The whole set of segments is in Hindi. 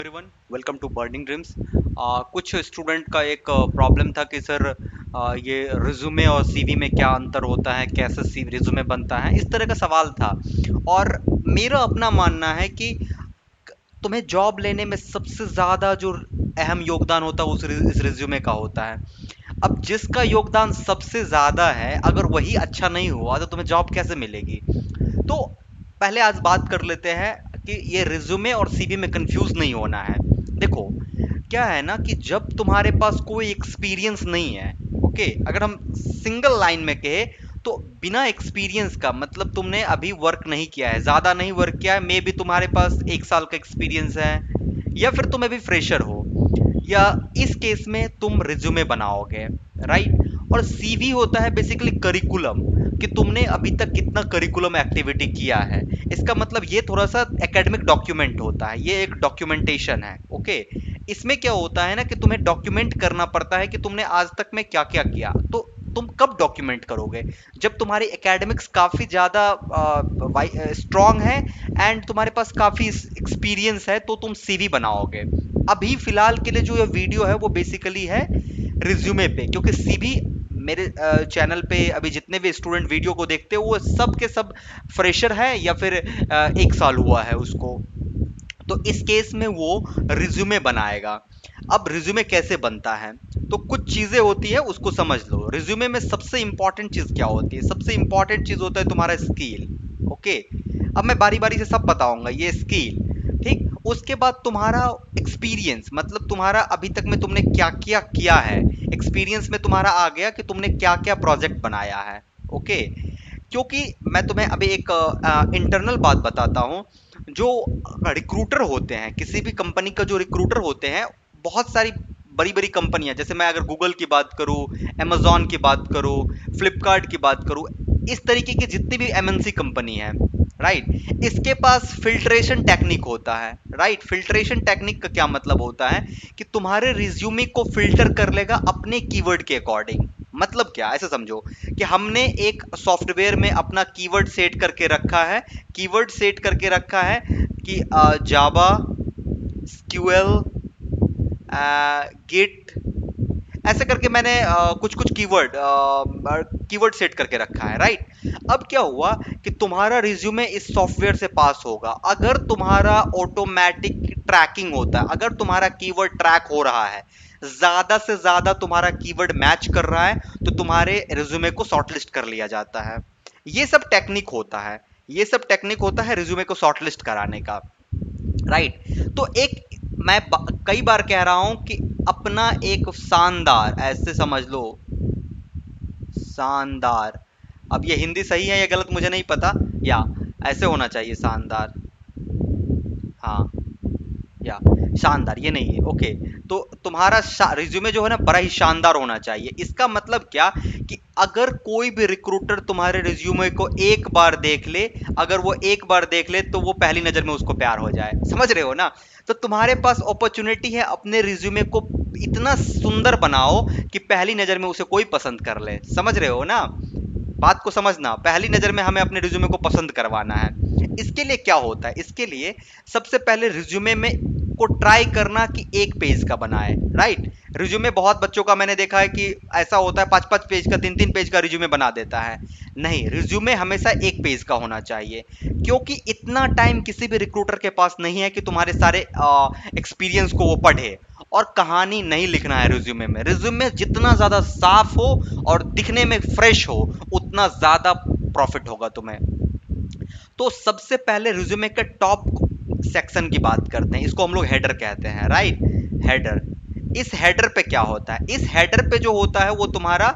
Everyone, welcome to burning dreams. कुछ स्टूडेंट का एक प्रॉब्लम था कि सर ये रिज्यूमे और सीवी में क्या अंतर होता है, कैसे सी रिज्यूमे बनता है, इस तरह का सवाल था। और मेरा अपना मानना है कि तुम्हें जॉब लेने में सबसे ज़्यादा जो अहम योगदान होता है इस रिज्यूमे का होता है। अब जिसका योगदान सबसे ज़्यादा है, अगर वही अच्छा नहीं हुआ तो तुम्हें जॉब कैसे मिलेगी? तो पहले आज बात कर लेते हैं कि ये रिज्यूमे और सीवी में कंफ्यूज नहीं होना है। देखो, क्या है ना कि जब तुम्हारे पास कोई एक्सपीरियंस नहीं है, ओके, अगर हम सिंगल लाइन में कहे तो बिना एक्सपीरियंस का मतलब तुमने अभी वर्क नहीं किया है, ज्यादा नहीं वर्क किया है, मे भी तुम्हारे पास 1 साल का एक्सपीरियंस है, या फिर तुम अभी फ्रेशर हो, या इस केस में तुम रिज्यूमे बनाओगे, राइट। और सीवी होता है बेसिकली करिकुलम, कि तुमने अभी तक कितना करिकुलम एक्टिविटी किया है। इसका मतलब ये थोड़ा सा एकेडमिक डॉक्यूमेंट होता है, ये एक डॉक्यूमेंटेशन है, ओके। इसमें क्या होता है ना कि तुम्हें डॉक्यूमेंट करना पड़ता है कि तुमने आज तक में क्या क्या किया। तो तुम कब डॉक्यूमेंट करोगे? जब तुम्हारी एकेडमिक्स काफी ज्यादा स्ट्रांग है एंड तुम्हारे पास काफी एक्सपीरियंस है, तो तुम सीवी बनाओगे। अभी फिलहाल के लिए जो ये वीडियो है वो बेसिकली है रिज्यूमे पे, क्योंकि सीवी मेरे चैनल पे अभी जितने भी स्टूडेंट वीडियो को देखते हो वो सब के सब फ्रेशर है, या फिर 1 साल हुआ है उसको। तो इस केस में वो रिज्यूमे बनाएगा। अब रिज्यूमे कैसे बनता है? तो कुछ चीजें होती है, उसको समझ लो। रिज्यूमे में सबसे इंपॉर्टेंट चीज क्या होती है? सबसे इंपॉर्टेंट चीज होता है तुम्हारा स्किल, ओके। अब मैं बारी बारी से सब बताऊंगा, ये स्किल, ठीक। उसके बाद तुम्हारा एक्सपीरियंस, मतलब तुम्हारा अभी तक में तुमने क्या क्या किया है। एक्सपीरियंस में तुम्हारा आ गया कि तुमने क्या क्या प्रोजेक्ट बनाया है, ओके। क्योंकि मैं तुम्हें अभी एक इंटरनल बात बताता हूँ। जो रिक्रूटर होते हैं, किसी भी कंपनी का जो रिक्रूटर होते हैं, बहुत सारी बड़ी बड़ी कंपनियां, जैसे मैं अगर गूगल की बात करूं, amazon की बात करूं, फ्लिपकार्ट की बात करूं, इस तरीके की जितनी भी एमएनसी कंपनी है, राइट, इसके पास फिल्ट्रेशन टेक्निक होता है, राइट। फिल्ट्रेशन टेक्निक का क्या मतलब होता है कि तुम्हारे रिज्यूमे को फिल्टर कर लेगा अपने कीवर्ड के अकॉर्डिंग। मतलब क्या, ऐसे समझो कि हमने एक सॉफ्टवेयर में अपना कीवर्ड सेट करके रखा है। कीवर्ड सेट करके रखा है कि जावा, स्क्यूएल, गिट, ऐसे करके मैंने कुछ कुछ कीवर्ड सेट करके रखा है, राइट। अब क्या हुआ कि तुम्हारा रिज्यूमे इस सॉफ्टवेयर से पास होगा अगर तुम्हारा ऑटोमेटिक ट्रैकिंग होता है, अगर तुम्हारा कीवर्ड ट्रैक हो रहा है, ज्यादा से ज्यादा तुम्हारा कीवर्ड मैच कर रहा है, तो तुम्हारे रिज्यूमे को शॉर्टलिस्ट कर लिया जाता है। ये सब टेक्निक होता है, ये सब टेक्निक होता है रिज्यूमे को शॉर्टलिस्ट कराने का, राइट। तो एक, मैं कई बार कह रहा हूं कि अपना एक शानदार, ऐसे समझ लो, शानदार, अब ये हिंदी सही है या गलत मुझे नहीं पता, या ऐसे होना चाहिए शानदार, हाँ, या शानदार, ये नहीं है, ओके। तो तुम्हारा रिज्यूमे जो है ना, बड़ा ही शानदार होना चाहिए। इसका मतलब क्या कि अगर कोई भी रिक्रूटर तुम्हारे रिज्यूमे को एक बार देख ले, अगर वो एक बार देख ले तो वो पहली नजर में उसको प्यार हो जाए, समझ रहे हो ना। तो तुम्हारे पास अपॉर्चुनिटी है, अपने रिज्यूमे को इतना सुंदर बनाओ कि पहली नजर में उसे कोई पसंद कर ले, समझ रहे हो ना। बात को समझना, पहली नजर में हमें अपने रिज्यूमे को पसंद करवाना है। इसके लिए क्या होता है? इसके लिए सबसे पहले रिज्यूमे में को ट्राई करना कि एक पेज का बनाए, राइट। रिज्यूमे बहुत बच्चों का मैंने देखा है कि ऐसा होता है, 5-5 पेज का, 3-3 पेज का रिज्यूमे बना देता है। नहीं, रिज्यूमे हमेशा एक पेज का होना चाहिए, क्योंकि इतना टाइम किसी भी रिक्रूटर के पास नहीं है कि तुम्हारे सारे एक्सपीरियंस को वो पढ़े। और कहानी नहीं लिखना है रिज्यूमे में। रिज्यूमे जितना ज्यादा साफ हो और दिखने में फ्रेश हो, उतना ज्यादा प्रॉफिट होगा तुम्हें। तो सबसे पहले रिज्यूमे के टॉप सेक्शन की बात करते हैं, इसको हम लोग हेडर कहते हैं, राइट। हेडर, इस हेडर पे क्या होता है? इस हेडर पे जो होता है वो तुम्हारा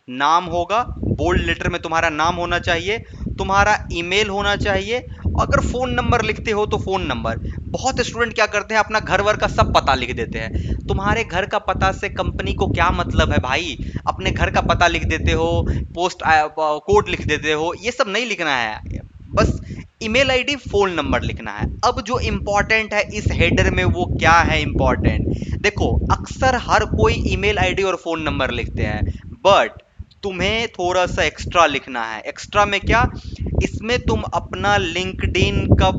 नाम होगा, बोल्ड लेटर में तुम्हारा नाम होना चाहिए, तुम्हारा ईमेल होना चाहिए, अगर फोन नंबर लिखते हो तो फोन नंबर। बहुत स्टूडेंट क्या करते हैं, अपना घर वर का सब पता लिख देते हैं। तुम्हारे घर का पता से कंपनी को क्या मतलब है भाई? अपने घर का पता लिख देते हो, पोस्ट कोड लिख देते हो, ये सब नहीं लिखना है। बस ईमेल आईडी, फोन नंबर लिखना है। अब जो इंपॉर्टेंट है इस हेडर में, वो क्या है इंपॉर्टेंट? देखो, अक्सर हर कोई ईमेल आईडी और फोन नंबर लिखते हैं, बट तुम्हें थोड़ा सा एक्स्ट्रा लिखना है। एक्स्ट्रा में क्या? इसमें तुम अपना लिंक्डइन का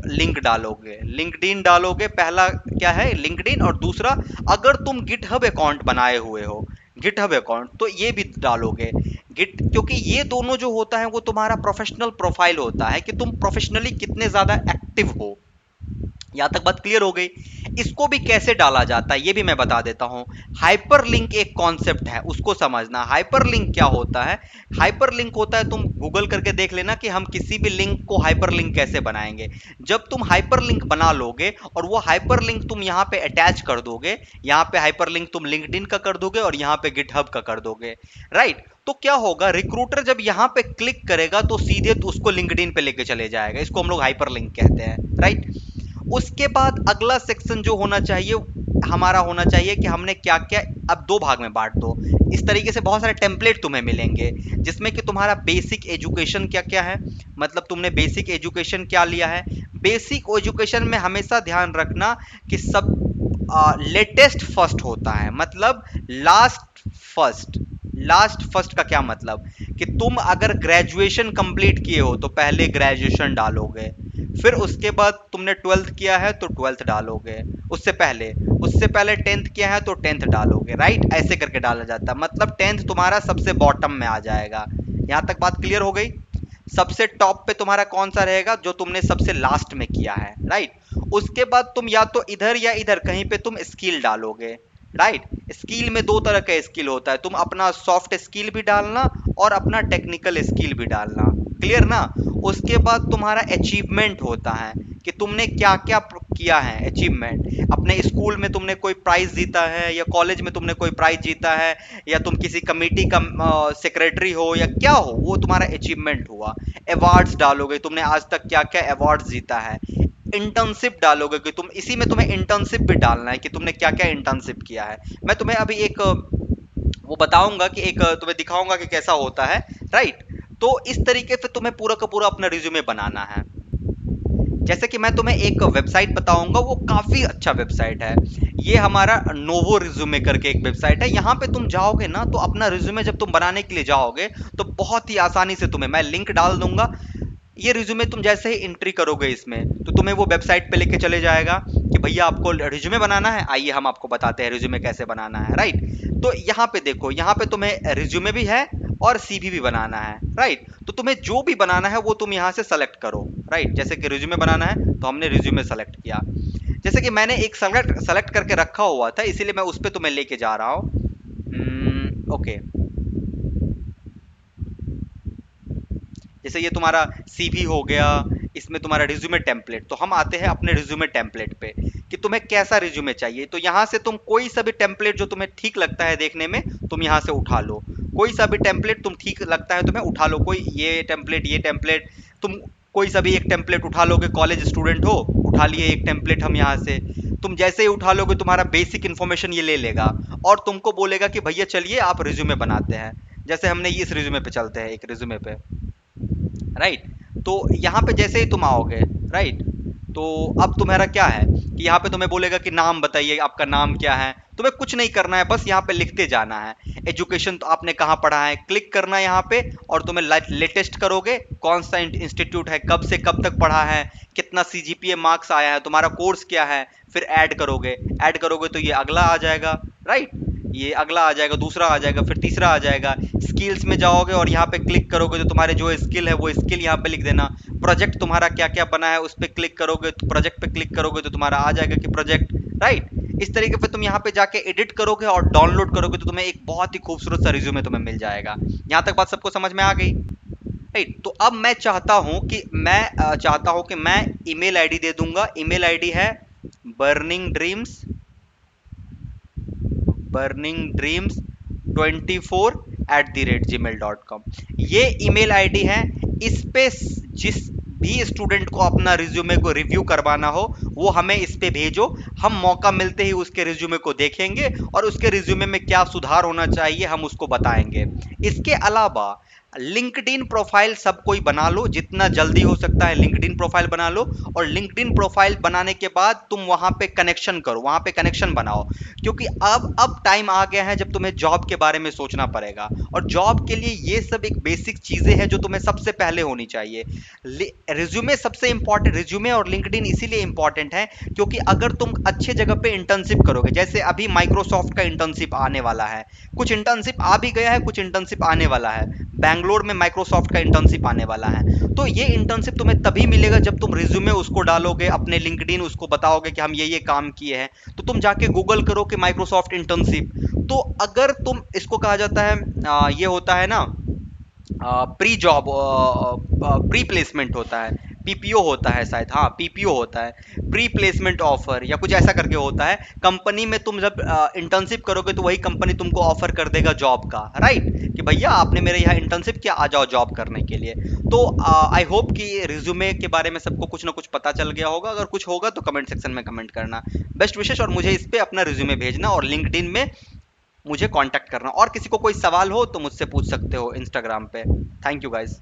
लिंक डालोगे, लिंक्डइन डालोगे, पहला क्या है लिंक्डइन, और दूसरा अगर तुम गिटहब अकाउंट बनाए हुए हो, गिटहब अकाउंट, तो ये भी डालोगे गिट, क्योंकि ये दोनों जो होता है वो तुम्हारा प्रोफेशनल प्रोफाइल होता है कि तुम प्रोफेशनली कितने ज्यादा एक्टिव हो। यहां तक बात क्लियर हो गई। इसको भी कैसे डाला जाता है ये भी मैं बता देता हूं। हाइपरलिंक एक कॉन्सेप्ट है, उसको समझना। हाइपरलिंक क्या होता है? हाइपरलिंक होता है, तुम गूगल करके देख लेना कि हम किसी भी लिंक को हाइपरलिंक कैसे बनाएंगे। जब तुम हाइपरलिंक बना लोगे और वो हाइपरलिंक तुम यहां पे अटैच कर दोगे, यहां पे हाइपरलिंक तुम लिंक्डइन का कर दोगे और यहां पे गिटहब का कर दोगे, राइट? तो क्या होगा, रिक्रूटर जब यहां पे क्लिक करेगा तो सीधे तो उसको लिंक्डइन पे लेके चले जाएगा। इसको हम लोग हाइपरलिंक कहते हैं, राइट? उसके बाद अगला सेक्शन जो होना चाहिए हमारा होना चाहिए कि हमने क्या क्या, अब दो भाग में बांट दो। इस तरीके से बहुत सारे टेम्पलेट तुम्हें मिलेंगे जिसमें कि तुम्हारा बेसिक एजुकेशन क्या क्या है, मतलब तुमने बेसिक एजुकेशन क्या लिया है। बेसिक एजुकेशन में हमेशा ध्यान रखना कि सब लेटेस्ट फर्स्ट होता है, मतलब लास्ट फर्स्ट। लास्ट फर्स्ट का क्या मतलब कि तुम अगर ग्रेजुएशन कंप्लीट किए हो तो पहले ग्रेजुएशन डालोगे, फिर उसके बाद तुमने ट्वेल्थ किया है तो ट्वेल्थ डालोगे, उससे पहले टेंथ किया है तो टेंथ डालोगे, राइट? ऐसे करके डाला जाता है, मतलब टेंथ तुम्हारा सबसे बॉटम में आ जाएगा। यहां तक बात क्लियर हो गई? सबसे टॉप पे तुम्हारा कौन सा रहेगा? जो तुमने सबसे लास्ट में किया है, राइट? उसके बाद तुम या तो इधर या इधर कहीं पे तुम स्किल डालोगे, राइट? स्किल में दो तरह का स्किल होता है, तुम अपना सॉफ्ट स्किल भी डालना और अपना टेक्निकल स्किल भी डालना, क्लियर ना? उसके बाद तुम्हारा अचीवमेंट होता है कि तुमने क्या क्या किया है, अचीवमेंट। अपने स्कूल में तुमने कोई प्राइज जीता है या कॉलेज में तुमने कोई प्राइज जीता है या तुम किसी कमेटी का सेक्रेटरी हो या क्या हो, वो तुम्हारा अचीवमेंट हुआ। अवार्ड्स डालोगे, तुमने आज तक क्या क्या अवार्ड्स जीता है। इंटर्नशिप डालोगे कि तुम इसी में तुम्हें इंटर्नशिप भी डालना है कि तुमने क्या क्या इंटर्नशिप किया है। मैं तुम्हें अभी एक वो बताऊंगा कि एक तुम्हें दिखाऊंगा कि कैसा होता है, राइट? तो इस तरीके से तुम्हें पूरा का पूरा अपना रिज्यूमे बनाना है। जैसे कि मैं तुम्हें एक वेबसाइट बताऊंगा, वो काफी अच्छा वेबसाइट है। ये हमारा नोवो रिज्यूमे करके एक वेबसाइट है। यहाँ पे तुम जाओगे ना तो अपना रिज्यूमे जब तुम बनाने के लिए जाओगे तो बहुत ही आसानी से तुम्हें मैं लिंक डाल दूंगा। ये रिज्यूमे तुम जैसे ही एंट्री करोगे इसमें तो तुम्हें वो वेबसाइट पे लेके चले जाएगा कि भैया आपको रिज्यूमे बनाना है, आइए हम आपको बताते हैं रिज्यूमे कैसे बनाना है, राइट? तो यहाँ पे देखो, यहाँ पे तुम्हें रिज्यूमे भी है और सीवी भी बनाना है, राइट? तो तुम्हें जो भी बनाना है वो तुम यहाँ से सेलेक्ट करो, राइट? जैसे कि रिज्यूमे बनाना है तो हमने रिज्यूमे सेलेक्ट किया। जैसे कि मैंने एक सेलेक्ट करके रखा हुआ था इसीलिए मैं उस पर तुम्हें लेके जा रहा हूँ। ओके, जैसे ये तुम्हारा सीवी हो गया, इसमें तुम्हारा रिज्यूमे टेम्पलेट। तो हम आते हैं अपने रिज्यूमे टेम्पलेट पे कि तुम्हें कैसा रिज्यूमे चाहिए। तो यहाँ से तुम कोई सा भी टेम्पलेट जो तुम्हें ठीक लगता है देखने में तुम यहाँ से उठा लो। कोई सा भी टेम्पलेट तुम ठीक लगता है तुम्हें उठा लो, कोई ये टेम्पलेट तुम कोई सा भी एक टेम्पलेट उठा लोगे। कॉलेज स्टूडेंट हो, उठा लिए एक टेम्पलेट हम यहाँ से। तुम जैसे ही उठा लोगे तुम्हारा बेसिक इन्फॉर्मेशन ये ले लेगा और तुमको बोलेगा कि भैया चलिए आप रिज्यूमे बनाते हैं। जैसे हमने इस रिज्यूमे पे चलते हैं, एक रिज्यूमे पे, राइट? तो यहाँ पे जैसे ही तुम आओगे, राइट, तो अब तुम्हारा क्या है कि यहाँ पे तुम्हें बोलेगा कि नाम बताइए, आपका नाम क्या है। तुम्हें कुछ नहीं करना है, बस यहाँ पे लिखते जाना है। एजुकेशन तो आपने कहाँ पढ़ा है, क्लिक करना है यहाँ पे और तुम्हें लेटेस्ट करोगे, कौन सा इंस्टीट्यूट है, कब से कब तक पढ़ा है, कितना सीजीपीए मार्क्स आया है, तुम्हारा कोर्स क्या है, फिर ऐड करोगे तो ये अगला आ जाएगा, राइट? ये अगला आ जाएगा, दूसरा आ जाएगा, फिर तीसरा आ जाएगा। स्किल्स में जाओगे और यहाँ पे क्लिक करोगे तो तुम्हारे जो स्किल है वो स्किल यहाँ पे लिख देना। प्रोजेक्ट तुम्हारा क्या क्या बना है उस पर क्लिक करोगे, तो प्रोजेक्ट पे क्लिक करोगे तो तुम्हारा आ जाएगा कि प्रोजेक्ट, राइट? इस तरीके से तुम यहाँ पे जाके एडिट करोगे और डाउनलोड करोगे तो तुम्हें एक बहुत ही खूबसूरत सा रिज्यूमे तुम्हें मिल जाएगा। यहाँ तक बात सबको समझ में आ गई, राइट? तो अब मैं चाहता हूँ कि मैं ईमेल आईडी दे दूंगा। ईमेल आईडी है burningdreams24@gmail.com। ये ईमेल आईडी है। इस पे जिस भी स्टूडेंट को अपना रिज्यूमे को रिव्यू करवाना हो वो हमें इस पे भेजो। हम मौका मिलते ही उसके रिज्यूमे को देखेंगे और उसके रिज्यूमे में क्या सुधार होना चाहिए हम उसको बताएंगे। इसके अलावा लिंक्डइन प्रोफाइल सब कोई बना लो, जितना जल्दी हो सकता है लिंक्डइन प्रोफाइल बना लो। और लिंक्डइन प्रोफाइल बनाने के बाद तुम वहां पे कनेक्शन करो, वहां पे कनेक्शन बनाओ, क्योंकि अब टाइम आ गया है जब तुम्हें जॉब के बारे में सोचना पड़ेगा। और जॉब के लिए ये सब एक बेसिक चीजें हैं जो तुम्हें सबसे पहले होनी चाहिए। रिज्यूमे सबसे इंपॉर्टेंट, रिज्यूमे और लिंक्डइन इसीलिए इंपॉर्टेंट है क्योंकि अगर तुम अच्छे जगह पे इंटर्नशिप करोगे, जैसे अभी माइक्रोसॉफ्ट का इंटर्नशिप आने वाला है, कुछ इंटर्नशिप आ भी गया है, कुछ इंटर्नशिप आने वाला है, बैंगलोर में माइक्रोसॉफ्ट का इंटर्नशिप आने वाला है। तो ये इंटर्नशिप तुम्हें तभी मिलेगा जब तुम रिज्यूमे उसको डालोगे, अपने लिंक्डइन उसको बताओगे कि हम ये काम किए हैं। तो तुम जाके गूगल करो कि माइक्रोसॉफ्ट इंटर्नशिप। तो अगर तुम इसको कहा जाता है ये होता है ना, प्री जॉब, प्री प्लेसमेंट होता है, पीपीओ होता है शायद, हाँ पीपीओ होता है, प्री प्लेसमेंट ऑफर या कुछ ऐसा करके होता है। कंपनी में तुम जब इंटर्नशिप करोगे तो वही कंपनी तुमको ऑफर कर देगा जॉब का, राइट, कि भैया आपने मेरे यहाँ इंटर्नशिप किया, आ जाओ जॉब करने के लिए। तो आई होप कि रिज्यूमे के बारे में सबको कुछ ना कुछ पता चल गया होगा। अगर कुछ होगा तो कमेंट सेक्शन में कमेंट करना। बेस्ट विशेष, और मुझे इस पे अपना रिज्यूमे भेजना और लिंक्डइन में मुझे कांटेक्ट करना। और किसी को कोई सवाल हो तो मुझसे पूछ सकते हो इंस्टाग्राम पे। Thank you guys.